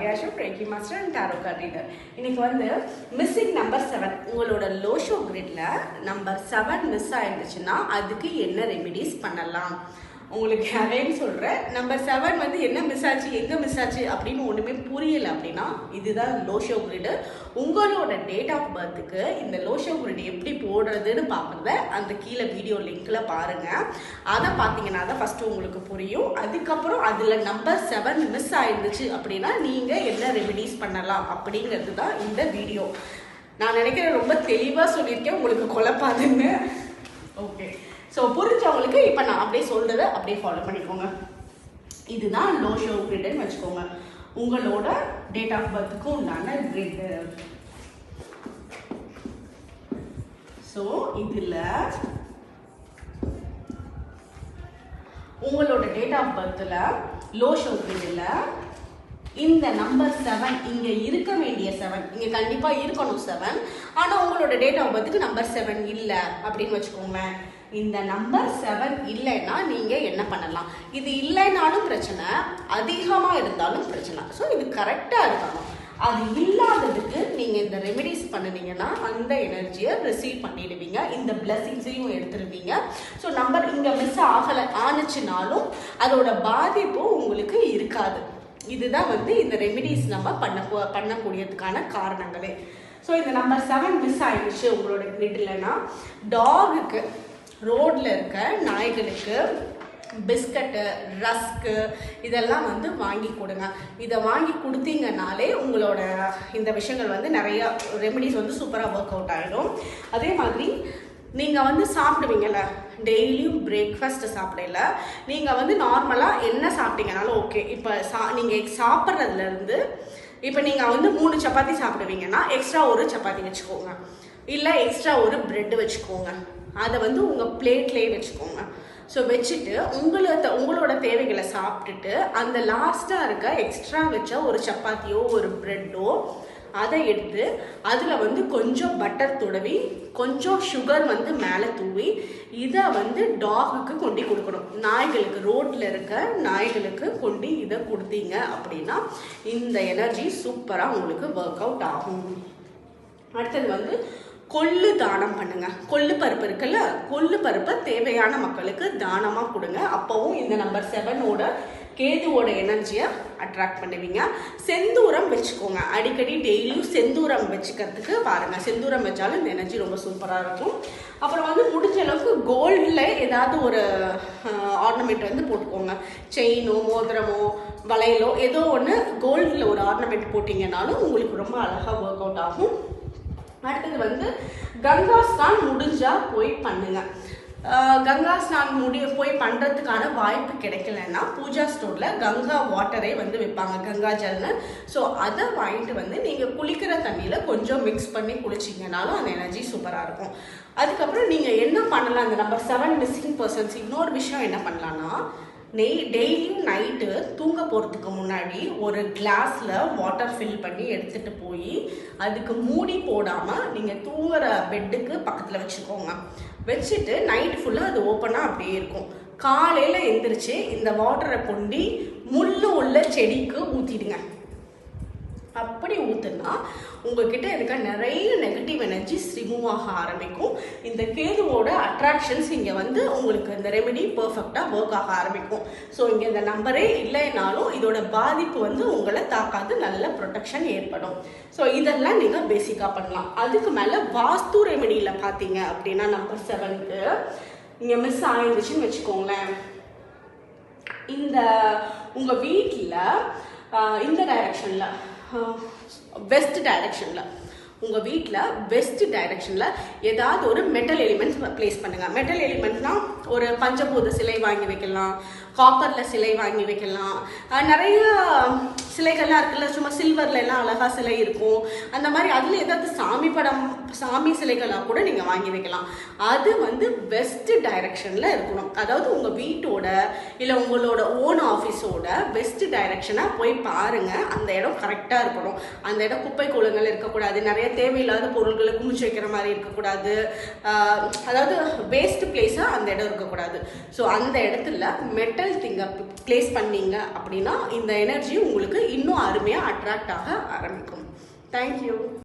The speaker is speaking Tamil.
Bhagya Ashok, Reiki Master and Tarot Card Reader. இன்னைக்கு வந்து missing number 7 உங்களோட losho gridல number 7 miss ஆயிருந்துச்சுன்னா அதுக்கு என்ன remedies பண்ணலாம் உங்களுக்கு again சொல்றேன் number 7 வந்து என்ன மிஸ் ஆச்சு எங்க மிஸ் ஆச்சு அப்படினு ஒண்ணுமே புரியல அப்படினா இதுதான் losho grid உங்களோட டேட் ஆஃப் பர்த்க்கு இந்த losho grid எப்படி போடுறதுன்னு பாக்குறத அந்த கீழ வீடியோ லிங்க்ல பாருங்க அத பாத்தீங்கன்னா தான் ஃபர்ஸ்ட் உங்களுக்கு புரியும் அதுக்கு அப்புறம் அதுல நம்பர் 7 மிஸ் ஆயிருந்துச்சு அப்படினா நீங்க என்ன ரெமெடிஸ் பண்ணலாம் அப்படிங்கிறது தான் இந்த வீடியோ நான் நினைக்கிறேன் ரொம்ப தெளிவா சொல்லிருக்கேன் உங்களுக்கு குழப்பாதுன்னு ஓகே சோ புரிஞ்சவங்களுக்கு இப்போ நான் அப்படியே சொல்றதை அப்படியே ஃபாலோ பண்ணிக்கோங்க இதுதான் losho grid ன்னு வெச்சுக்கோங்க உங்களோட டேட் ஆஃப் பர்த்க்கு உண்டான grid சோ இதுல உங்களோட டேட் ஆஃப் பர்த்ல losho gridல இந்த நம்பர் 7 இங்க இருக்க வேண்டிய 7 இங்க கண்டிப்பா இருக்கணும் 7 ஆனா உங்களோட டேட் ஆஃப் பர்த்க்கு நம்பர் 7 இல்ல அப்படினு வெச்சுக்கோங்க இந்த நம்பர் 7 இல்லைனா நீங்க என்ன பண்ணலாம் இது இல்லைனாலும் பிரச்சனை அதிகமா இருந்தாலும் பிரச்சனை சோ இது கரெக்ட்டா இருக்கணும் அது இல்லாததுக்கு நீங்க இந்த ரெமெடிஸ் பண்ணுனீங்கனா அந்த எனர்ஜியை ரிசீவ் பண்ணிடுவீங்க இந்த blessings-ஐயும் எடுத்துருவீங்க சோ நம்பர் இங்க மிஸ் ஆனச்சுனாலும் அதோட பாதிப்பு உங்களுக்கு இருக்காது இதுதான் வந்து இந்த ரெமெடிஸ் நம்ம பண்ணக்கூடியதுக்கான காரணங்களே சோ இந்த நம்பர் 7 மிஸ் ஆயிடுச்சு உங்களோட கிரிட்லனா டாகுக்கு ரோட்ல இருக்க நாய்களுக்கு பிஸ்கட் ரஸ்க் இதெல்லாம் வந்து வாங்கி கொடுங்க இத வாங்கி கொடுத்தீங்கனாலே உங்களோட இந்த விஷயங்கள் வந்து நிறைய ரெமெடிஸ் வந்து சூப்பரா வொர்க் அவுட் ஆயிடும் அதே மாதிரி நீங்க வந்து சாப்பிடுவீங்கல டெய்லியும் பிரேக்ஃபாஸ்ட் சாப்பிடல நீங்க வந்து நார்மலா என்ன சாப்பிட்டீங்கனாலும் ஓகே இப்போ நீங்க சாப்பிட்றதுல இருந்து இப்போ நீங்க வந்து 3 சப்பாத்தி சாப்பிடுவீங்கன்னா எக்ஸ்ட்ரா ஒரு சப்பாத்தி வச்சுக்கோங்க இல்ல எக்ஸ்ட்ரா ஒரு பிரெட் வச்சுக்கோங்க அதை வந்து உங்க பிளேட்லயே வச்சுக்கோங்க ஸோ வச்சுட்டு உங்களோட தேவைகளை சாப்பிட்டுட்டு அந்த லாஸ்டா இருக்க எக்ஸ்ட்ரா வச்ச ஒரு சப்பாத்தியோ ஒரு பிரெட்டோ அதை எடுத்து அதில் வந்து கொஞ்சம் பட்டர் துடவி கொஞ்சம் சுகர் வந்து மேலே தூவி இதை வந்து டாகுக்கு கொண்டு கொடுக்கணும் நாய்களுக்கு ரோட்டில் இருக்க நாய்களுக்கு கொண்டு இதை கொடுத்தீங்க அப்படின்னா இந்த எனர்ஜி சூப்பராக உங்களுக்கு ஒர்க் அவுட் ஆகும் அடுத்தது வந்து கொள்ளு தானம் பண்ணுங்க கொள்ளு பருப்பு இருக்குல்ல கொள்ளு பருப்பை தேவையான மக்களுக்கு தானமா கொடுங்க அப்பவும் இந்த நம்பர் 7ஓட கேதுவோட எனர்ஜியை அட்ராக்ட் பண்ணுவீங்க செந்தூரம் வச்சுக்கோங்க அடிக்கடி டெய்லியும் செந்தூரம் வச்சுக்கிறதுக்கு பாருங்க செந்தூரம் வச்சாலும் இந்த எனர்ஜி ரொம்ப சூப்பரா இருக்கும் அப்புறம் வந்து முடிஞ்ச அளவுக்கு கோல்டில் ஏதாவது ஒரு ஆர்னமெண்ட் வந்து போட்டுக்கோங்க செயினோ மோதிரமோ வளையலோ ஏதோ ஒன்று கோல்டில் ஒரு ஆர்னமெண்ட் போட்டிங்கனாலும் உங்களுக்கு ரொம்ப அழகாக ஒர்க் அவுட் ஆகும் அடுத்தது வந்து கங்கா ஸ்நான் முடிஞ்சா போய் பண்ணுங்க கங்கா ஸ்நான் போய் பண்றதுக்கான வாய்ப்பு கிடைக்கலன்னா பூஜா ஸ்டோர்ல கங்கா வாட்டரே வந்து விற்பாங்க கங்கா ஜல்னு ஸோ அதை வாங்கிட்டு வந்து நீங்க குளிக்கிற தண்ணியில கொஞ்சம் மிக்ஸ் பண்ணி குளிச்சிங்கனாலும் அந்த எனர்ஜி சூப்பரா இருக்கும் அதுக்கப்புறம் நீங்க என்ன பண்ணலாம் அந்த நம்பர் 7 மிஸ்ஸிங் பர்சன்ஸ் இன்னொரு விஷயம் என்ன பண்ணலாம்னா டெய்லியும் நைட்டு தூங்க போகிறதுக்கு முன்னாடி ஒரு கிளாஸில் வாட்டர் ஃபில் பண்ணி எடுத்துகிட்டு போய் அதுக்கு மூடி போடாமல் நீங்கள் தூங்குற பெட்டுக்கு பக்கத்தில் வச்சுக்கோங்க வச்சுட்டு நைட் ஃபுல்லாக அது ஓப்பனாக அப்படியே இருக்கும் காலையில் எந்திரிச்சு இந்த வாட்டரை கொண்டு முள்ளு உள்ள செடிக்கு ஊற்றிடுங்க அப்படி ஊத்துனா உங்ககிட்ட இருக்க நிறைய நெகட்டிவ் எனர்ஜிஸ் ரிமூவ் ஆக ஆரம்பிக்கும் இந்த கேதுவோட அட்ராக்ஷன்ஸ் இங்க வந்து உங்களுக்கு இந்த ரெமெடி பெர்ஃபெக்டா ஒர்க் ஆக ஆரம்பிக்கும் ஸோ இங்க இந்த நம்பரே இல்லைனாலும் இதோட பாதிப்பு வந்து உங்களை தாக்காது நல்ல ப்ரொடெக்ஷன் ஏற்படும் ஸோ இதெல்லாம் நீங்க பேசிக்கா பண்ணலாம் அதுக்கு மேல வாஸ்து ரெமெடியில பாத்தீங்க அப்படின்னா நம்பர் 7க்கு இங்க மிஸ் ஆயிடுச்சுன்னு வச்சுக்கோங்களேன் இந்த உங்க வீட்டில் இந்த டைரக்ஷன்ல வெஸ்ட் டைரக்ஷன்ல உங்க வீட்டில் வெஸ்ட் டைரக்ஷன்ல ஏதாவது ஒரு மெட்டல் எலிமெண்ட்ஸ் பிளேஸ் பண்ணுங்க மெட்டல் எலிமெண்ட்னா ஒரு பஞ்சபூத சிலை வாங்கி வைக்கலாம் காப்பர்ல சிலை வாங்கி வைக்கலாம் நிறைய சிலைகள்லாம் இருக்குல்ல சும்மா சில்வர்ல எல்லாம் அழகா சிலை இருக்கும் அந்த மாதிரி அதுல ஏதாவது சாமி சிலைகளா கூட நீங்க வாங்கி வைக்கலாம் அது வந்து வெஸ்ட் டைரக்ஷன்ல இருக்கணும் அதாவது உங்க வீட்டோட இல்ல உங்களோட ஓன் ஆஃபீஸோட வெஸ்ட் டைரக்ஷனா போய் பாருங்க அந்த இடம் கரெக்டா இருக்கணும் அந்த இடம் குப்பை கூலங்கள் இருக்கக்கூடாது நிறைய தேவையில்லாத பொருட்களை குமிச்சு வைக்கிற மாதிரி இருக்கக்கூடாது அதாவது வேஸ்ட் பிளேஸா அந்த இடம் இருக்கக்கூடாது ஸோ அந்த இடத்துல மெட்டல் மெட்டல் திங்கை பிளேஸ் பண்ணீங்க அப்படின்னா இந்த எனர்ஜி உங்களுக்கு இன்னும் அருமையாக அட்ராக்ட் ஆக ஆரம்பிக்கும். தேங்க்யூ.